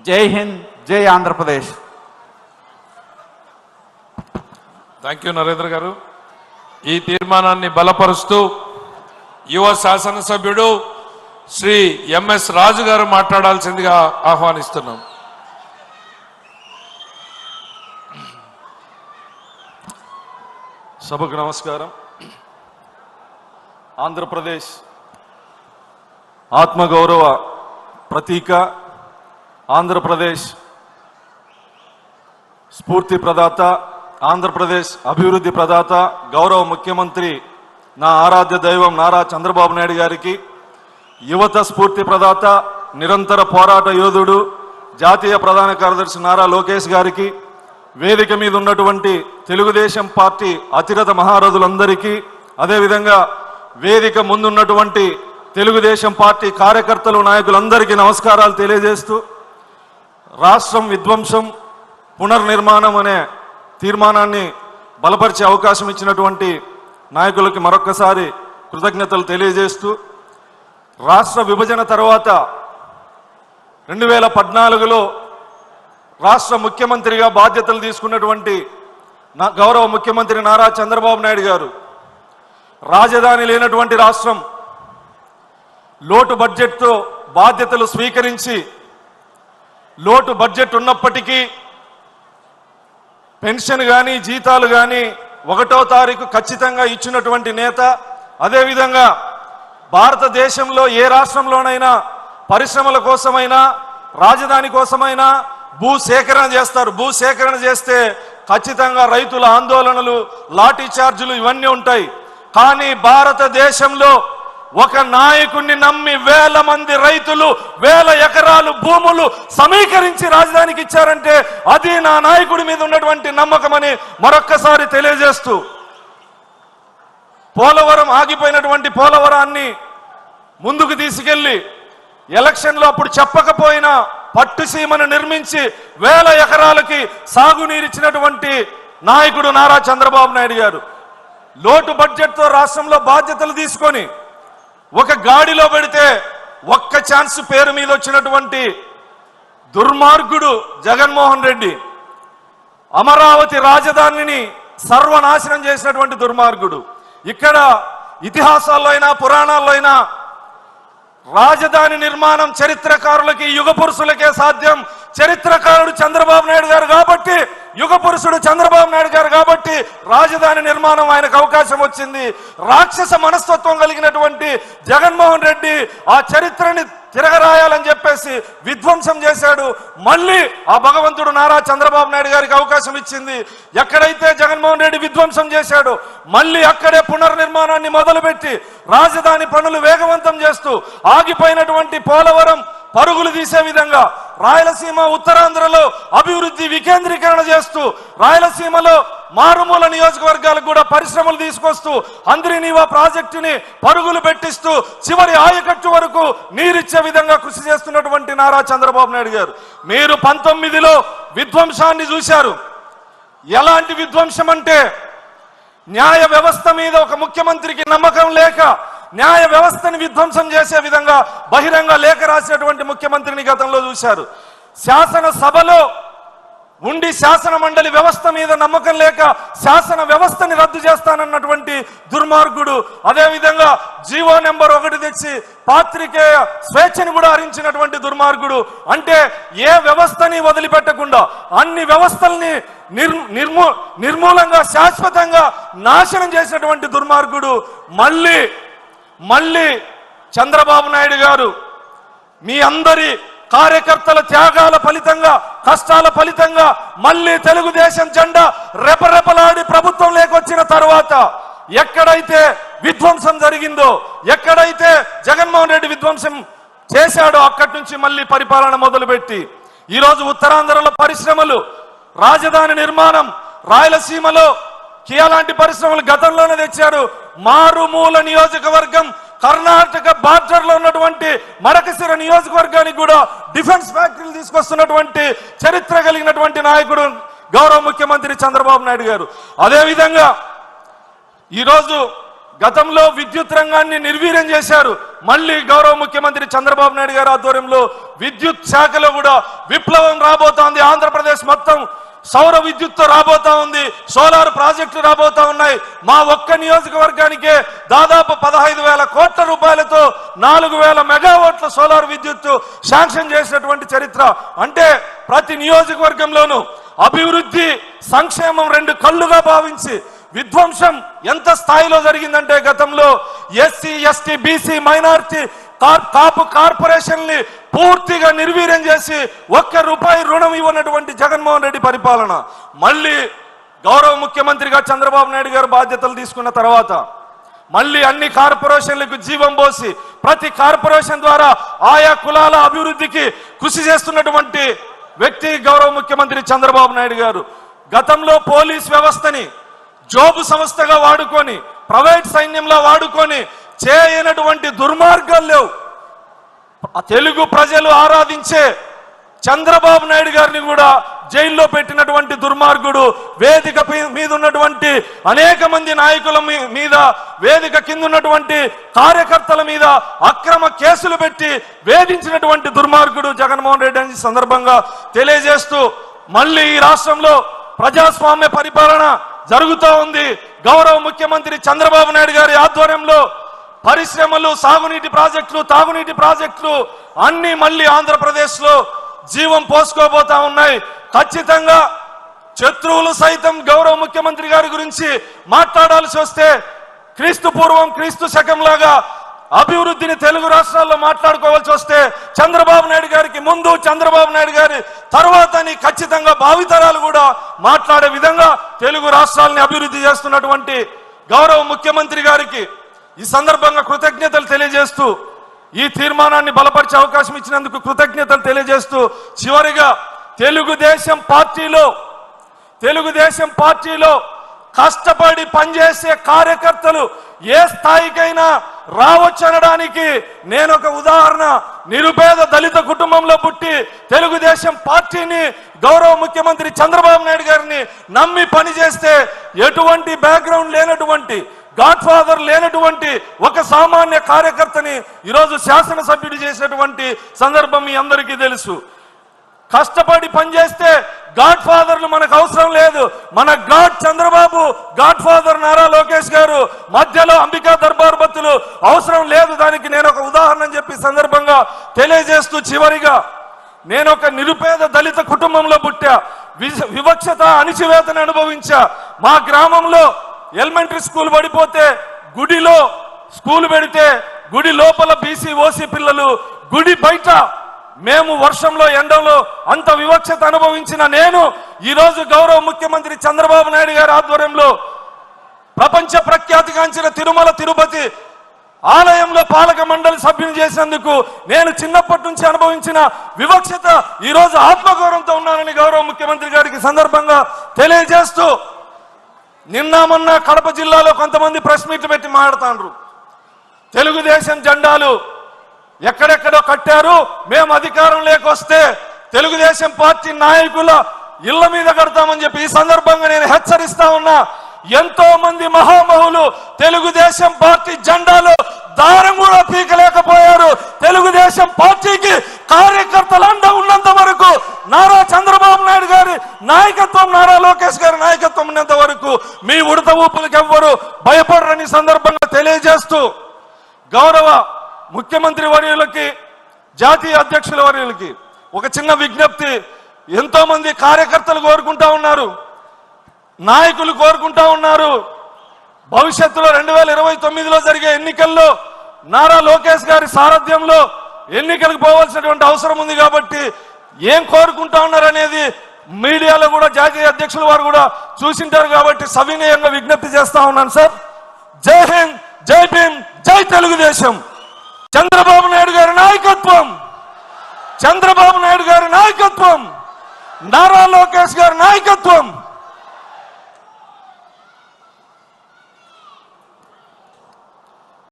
జై హింద్, జై Andhra Pradesh. Thank you Narendra గారు. ఈ తీర్మానాన్ని బలపరుస్తూ యువ శాసనసభ్యుడు శ్రీ ఎంఎస్ రాజు గారు మాట్లాడాల్సిందిగా ఆహ్వానిస్తున్నాం. సభకు నమస్కారం. ఆంధ్రప్రదేశ్ ఆత్మగౌరవ ప్రతీక, ఆంధ్రప్రదేశ్ స్ఫూర్తి ప్రదాత, ఆంధ్రప్రదేశ్ అభివృద్ధి ప్రదాత గౌరవ ముఖ్యమంత్రి నా ఆరాధ్య దైవం నారా చంద్రబాబు నాయుడు గారికి, యువత స్ఫూర్తి ప్రదాత, నిరంతర పోరాట యోధుడు జాతీయ ప్రధాన కార్యదర్శి నారా లోకేష్ గారికి, వేదిక మీద ఉన్నటువంటి తెలుగుదేశం పార్టీ అతిరథ మహారథులందరికీ, అదేవిధంగా వేదిక ముందున్నటువంటి తెలుగుదేశం పార్టీ కార్యకర్తలు నాయకులందరికీ నమస్కారాలు తెలియజేస్తూ, రాష్ట్రం విధ్వంసం పునర్నిర్మాణం అనే తీర్మానాన్ని బలపరిచే అవకాశం ఇచ్చినటువంటి నాయకులకి మరొక్కసారి కృతజ్ఞతలు తెలియజేస్తూ, రాష్ట్ర విభజన తర్వాత 2014లో రాష్ట్ర ముఖ్యమంత్రిగా బాధ్యతలు తీసుకున్నటువంటి గౌరవ ముఖ్యమంత్రి నారా చంద్రబాబు నాయుడు గారు రాజధాని లేనటువంటి రాష్ట్రం, లోటు బడ్జెట్తో బాధ్యతలు స్వీకరించి, లోటు బడ్జెట్ ఉన్నప్పటికీ పెన్షన్ కానీ జీతాలు కానీ 1వ తారీఖు ఖచ్చితంగా ఇచ్చినటువంటి నేత. అదేవిధంగా భారతదేశంలో ఏ రాష్ట్రంలోనైనా పరిశ్రమల కోసమైనా రాజధాని కోసమైనా భూసేకరణ చేస్తారు. భూసేకరణ చేస్తే ఖచ్చితంగా రైతుల ఆందోళనలు, లాఠీ చార్జీలు ఇవన్నీ ఉంటాయి. కానీ భారతదేశంలో ఒక నాయకుడిని నమ్మి వేల మంది రైతులు 1000 ఎకరాలు భూములు సమీకరించి రాజధానికి ఇచ్చారంటే అది నా నాయకుడి మీద ఉన్నటువంటి నమ్మకమని మరొక్కసారి తెలియజేస్తూ, పోలవరం ఆగిపోయినటువంటి పోలవరాన్ని ముందుకు తీసుకెళ్లి ఎలక్షన్లో అప్పుడు చెప్పకపోయినా పట్టుసీమను నిర్మించి 1000 ఎకరాలకి సాగునీరిచ్చినటువంటి నాయకుడు నారా చంద్రబాబు నాయుడు గారు. లోటు బడ్జెట్తో రాష్ట్రంలో బాధ్యతలు తీసుకొని ఒక గాడిలో పెడితే ఒక్క ఛాన్స్ పేరు మీద వచ్చినటువంటి దుర్మార్గుడు జగన్మోహన్ రెడ్డి, అమరావతి రాజధానిని సర్వనాశనం చేసినటువంటి దుర్మార్గుడు. ఇక్కడ ఇతిహాసాల్లో అయినా పురాణాల్లో అయినా రాజధాని నిర్మాణం చరిత్రకారులకి, యుగ పురుషులకే సాధ్యం. చరిత్రకారుడు చంద్రబాబు నాయుడు గారు కాబట్టి, యుగ పురుషుడు చంద్రబాబు నాయుడు గారు కాబట్టి రాజధాని నిర్మాణం ఆయనకు అవకాశం వచ్చింది. రాక్షస మనస్తత్వం కలిగినటువంటి జగన్మోహన్ రెడ్డి ఆ చరిత్రని తిరగరాయాలని చెప్పేసి విధ్వంసం చేశాడు. మళ్ళీ ఆ భగవంతుడు నారా చంద్రబాబు నాయుడు గారికి అవకాశం ఇచ్చింది. ఎక్కడైతే జగన్మోహన్ రెడ్డి విధ్వంసం చేశాడో మళ్ళీ అక్కడే పునర్నిర్మాణాన్ని మొదలుపెట్టి రాజధాని పనులు వేగవంతం చేస్తూ, ఆగిపోయినటువంటి పోలవరం పరుగులు తీసే విధంగా రాయలసీమ, ఉత్తరాంధ్రలో అభివృద్ధి వికేంద్రీకరణ చేస్తూ, రాయలసీమలో మారుమూల నియోజకవర్గాలకు కూడా పరిశ్రమలు తీసుకొస్తూ, హంద్రీనీవా ప్రాజెక్టుని పరుగులు పెట్టిస్తూ చివరి ఆయకట్టు వరకు నీరిచ్చే విధంగా కృషి చేస్తున్నటువంటి నారా చంద్రబాబు నాయుడు గారు. మీరు 19లో విధ్వంసాన్ని చూశారు. ఎలాంటి విధ్వంసం అంటే, న్యాయ వ్యవస్థ మీద ఒక ముఖ్యమంత్రికి నమ్మకం లేక న్యాయ వ్యవస్థని విధ్వంసం చేసే విధంగా బహిరంగ లేఖ రాసినటువంటి ముఖ్యమంత్రిని గతంలో చూశారు. శాసనసభలో ఉండి శాసన మండలి వ్యవస్థ మీద నమ్మకం లేక శాసన వ్యవస్థని రద్దు చేస్తానన్నటువంటి దుర్మార్గుడు. అదేవిధంగా జీవో నెంబర్ 1 తెచ్చి పాత్రికేయ స్వేచ్ఛని కూడా హరించినటువంటి దుర్మార్గుడు. అంటే ఏ వ్యవస్థని వదిలిపెట్టకుండా అన్ని వ్యవస్థల్ని నిర్మూలంగా శాశ్వతంగా నాశనం చేసినటువంటి దుర్మార్గుడు. మళ్ళీ చంద్రబాబు నాయుడు గారు మీ అందరి కార్యకర్తల త్యాగాల ఫలితంగా, కష్టాల ఫలితంగా మళ్ళీ తెలుగుదేశం జెండా రెపరెపలాడి ప్రభుత్వం లేకొచ్చిన తర్వాత ఎక్కడైతే విధ్వంసం జరిగిందో, ఎక్కడైతే జగన్మోహన్ రెడ్డి విధ్వంసం చేశాడో అక్కడి నుంచి మళ్ళీ పరిపాలన మొదలుపెట్టి ఈరోజు ఉత్తరాంధ్రలో పరిశ్రమలు, రాజధాని నిర్మాణం, రాయలసీమలో కియా లాంటి పరిశ్రమలు గతంలోనే తెచ్చారు. మారుమూల నియోజకవర్గం కర్ణాటక బార్డర్ లో ఉన్నటువంటి మడకశిర నియోజకవర్గానికి కూడా డిఫెన్స్ ఫ్యాక్టరీలు తీసుకొస్తున్నటువంటి చరిత్ర కలిగినటువంటి నాయకుడు గౌరవ ముఖ్యమంత్రి చంద్రబాబు నాయుడు గారు. అదేవిధంగా ఈరోజు గతంలో విద్యుత్ రంగాన్ని నిర్వీర్యం చేశారు. మళ్ళీ గౌరవ ముఖ్యమంత్రి చంద్రబాబు నాయుడు గారి ఆధ్వర్యంలో విద్యుత్ శాఖలో కూడా విప్లవం రాబోతోంది. ఆంధ్రప్రదేశ్ మొత్తం సౌర విద్యుత్తో రాబోతా ఉంది. సోలార్ ప్రాజెక్టులు రాబోతా ఉన్నాయి. మా ఒక్క నియోజకవర్గానికే దాదాపు 15,000 కోట్ల రూపాయలతో 4,000 మెగావాట్ల సోలార్ విద్యుత్ శాంక్షన్ చేసినటువంటి చరిత్ర. అంటే ప్రతి నియోజకవర్గంలోనూ అభివృద్ధి సంక్షేమం రెండు కళ్ళుగా భావించి విధ్వంసం ఎంత స్థాయిలో జరిగిందంటే గతంలో ఎస్సీ ఎస్టీ బీసీ మైనారిటీ కాపు కార్పొరేషన్ని పూర్తిగా నిర్వీర్యం చేసి ₹1 రుణం ఇవ్వనటువంటి జగన్మోహన్ రెడ్డి పరిపాలన. మళ్ళీ గౌరవ ముఖ్యమంత్రిగా చంద్రబాబు నాయుడు గారు బాధ్యతలు తీసుకున్న తర్వాత మళ్ళీ అన్ని కార్పొరేషన్లకు జీవం పోసి ప్రతి కార్పొరేషన్ ద్వారా ఆయా కులాల అభివృద్ధికి కృషి చేస్తున్నటువంటి వ్యక్తి గౌరవ ముఖ్యమంత్రి చంద్రబాబు నాయుడు గారు. గతంలో పోలీస్ వ్యవస్థని జోబు సంస్థగా వాడుకొని ప్రైవేట్ సైన్యంలో వాడుకొని చేయనటువంటి దుర్మార్గాలు లేవు. తెలుగు ప్రజలు ఆరాధించే చంద్రబాబు నాయుడు గారిని కూడా జైల్లో పెట్టినటువంటి దుర్మార్గుడు, వేదిక మీద ఉన్నటువంటి అనేక మంది నాయకుల మీద, వేదిక కింద ఉన్నటువంటి కార్యకర్తల మీద అక్రమ కేసులు పెట్టి వేధించినటువంటి దుర్మార్గుడు జగన్మోహన్ రెడ్డి అని సందర్భంగా తెలియజేస్తూ మళ్ళీ ఈ రాష్ట్రంలో ప్రజాస్వామ్య పరిపాలన జరుగుతూ ఉంది. గౌరవ ముఖ్యమంత్రి చంద్రబాబు నాయుడు గారి ఆధ్వర్యంలో పరిశ్రమలు, సాగునీటి ప్రాజెక్టులు, తాగునీటి ప్రాజెక్టులు అన్ని మళ్ళీ ఆంధ్రప్రదేశ్ లో జీవం పోసుకోబోతా ఉన్నాయి. ఖచ్చితంగా శత్రువులు సైతం గౌరవ ముఖ్యమంత్రి గారి గురించి మాట్లాడాల్సి వస్తే క్రీస్తు పూర్వం క్రీస్తు శకం లాగా అభివృద్ధిని తెలుగు రాష్ట్రాల్లో మాట్లాడుకోవాల్సి వస్తే చంద్రబాబు నాయుడు గారికి ముందు, చంద్రబాబు నాయుడు గారి తర్వాత ఖచ్చితంగా భావితరాలు కూడా మాట్లాడే విధంగా తెలుగు రాష్ట్రాలని అభివృద్ధి చేస్తున్నటువంటి గౌరవ ముఖ్యమంత్రి గారికి ఈ సందర్భంగా కృతజ్ఞతలు తెలియజేస్తూ ఈ తీర్మానాన్ని బలపరిచే అవకాశం ఇచ్చినందుకు కృతజ్ఞతలు తెలియజేస్తూ చివరిగా తెలుగుదేశం పార్టీలో కష్టపడి పనిచేసే కార్యకర్తలు ఏ స్థాయికైనా రావచ్చు అనడానికి నేను ఒక ఉదాహరణ. నిరుపేద దళిత కుటుంబంలో పుట్టి తెలుగుదేశం పార్టీని గౌరవ ముఖ్యమంత్రి చంద్రబాబు నాయుడు గారిని నమ్మి పనిచేస్తే ఎటువంటి బ్యాక్గ్రౌండ్ లేనటువంటి, గాడ్ ఫాదర్ లేనటువంటి ఒక సామాన్య కార్యకర్తని ఈరోజు శాసనసభ్యుడు చేసినటువంటి సందర్భం మీ అందరికీ తెలుసు. కష్టపడి పనిచేస్తే గాడ్ ఫాదర్లు మనకు అవసరం లేదు. మన God Chandrababu, God father Nara Lokesh గారు, మధ్యలో అంబికా దర్బార్ బత్తులు అవసరం లేదు. దానికి నేను ఒక ఉదాహరణ చెప్పి సందర్భంగా తెలియజేస్తూ చివరిగా నేను ఒక నిరుపేద దళిత కుటుంబంలో పుట్టా. వివక్షత అణిచివేతను అనుభవించా. మా గ్రామంలో ఎలిమెంటరీ స్కూల్ పడిపోతే గుడిలో స్కూల్ పెడితే గుడి లోపల బీసీ ఓసీ పిల్లలు, గుడి బయట మేము వర్షంలో ఎండలో అంత వివక్షత అనుభవించిన నేను ఈరోజు గౌరవ ముఖ్యమంత్రి చంద్రబాబు నాయుడు గారి ఆధ్వర్యంలో ప్రపంచ ప్రఖ్యాతిగాంచిన తిరుమల తిరుపతి ఆలయంలో పాలక మండలి సభ్యుని చేసినందుకు నేను చిన్నప్పటి నుంచి అనుభవించిన వివక్షత ఈరోజు ఆత్మగౌరవంతో ఉన్నానని గౌరవ ముఖ్యమంత్రి గారికి సందర్భంగా తెలియజేస్తూ నిన్న మొన్న కడప జిల్లాలో కొంతమంది ప్రెస్ మీట్లు పెట్టి మాట్లాడుతాండ్రు. తెలుగుదేశం జెండాలు ఎక్కడెక్కడో కట్టారు, మేము అధికారం లేకొస్తే తెలుగుదేశం పార్టీ నాయకుల ఇళ్ల మీద కడతామని చెప్పి ఈ సందర్భంగా నేను హెచ్చరిస్తా ఉన్నా. ఎంతో మంది మహామహులు తెలుగుదేశం పార్టీ జెండాలో దారం కూడా పీకలేకపోయారు. తెలుగుదేశం పార్టీకి కార్యకర్తలు అండ ఉన్నంత వరకు, నారా చంద్రబాబు నాయుడు గారి నాయకత్వం, నారా లోకేష్ గారి నాయకత్వం ఉన్నంత వరకు మీ ఉడత ఊపులకు ఎవ్వరు భయపడరని సందర్భంగా తెలియజేస్తూ గౌరవ ముఖ్యమంత్రి వర్యులకి, జాతీయ అధ్యక్షుల వర్యులకి ఒక చిన్న విజ్ఞప్తి. ఎంతో మంది కార్యకర్తలు కోరుకుంటా ఉన్నారు, నాయకులు కోరుకుంటా ఉన్నారు, భవిష్యత్తులో 2029లో జరిగే ఎన్నికల్లో నారా లోకేష్ గారి సారథ్యంలో ఎన్నికలకు పోవాల్సినటువంటి అవసరం ఉంది. కాబట్టి ఏం కోరుకుంటా ఉన్నారు అనేది మీడియాలో కూడా జాతీయ అధ్యక్షుల వారు కూడా చూసింటారు. కాబట్టి సవినయంగా విజ్ఞప్తి చేస్తా ఉన్నాను సార్. జై హింద్, జై భీమ్, జై తెలుగుదేశం. చంద్రబాబు నాయుడు గారి నాయకత్వం, చంద్రబాబు నాయుడు గారి నాయకత్వం, నారా లోకేష్ గారి నాయకత్వం.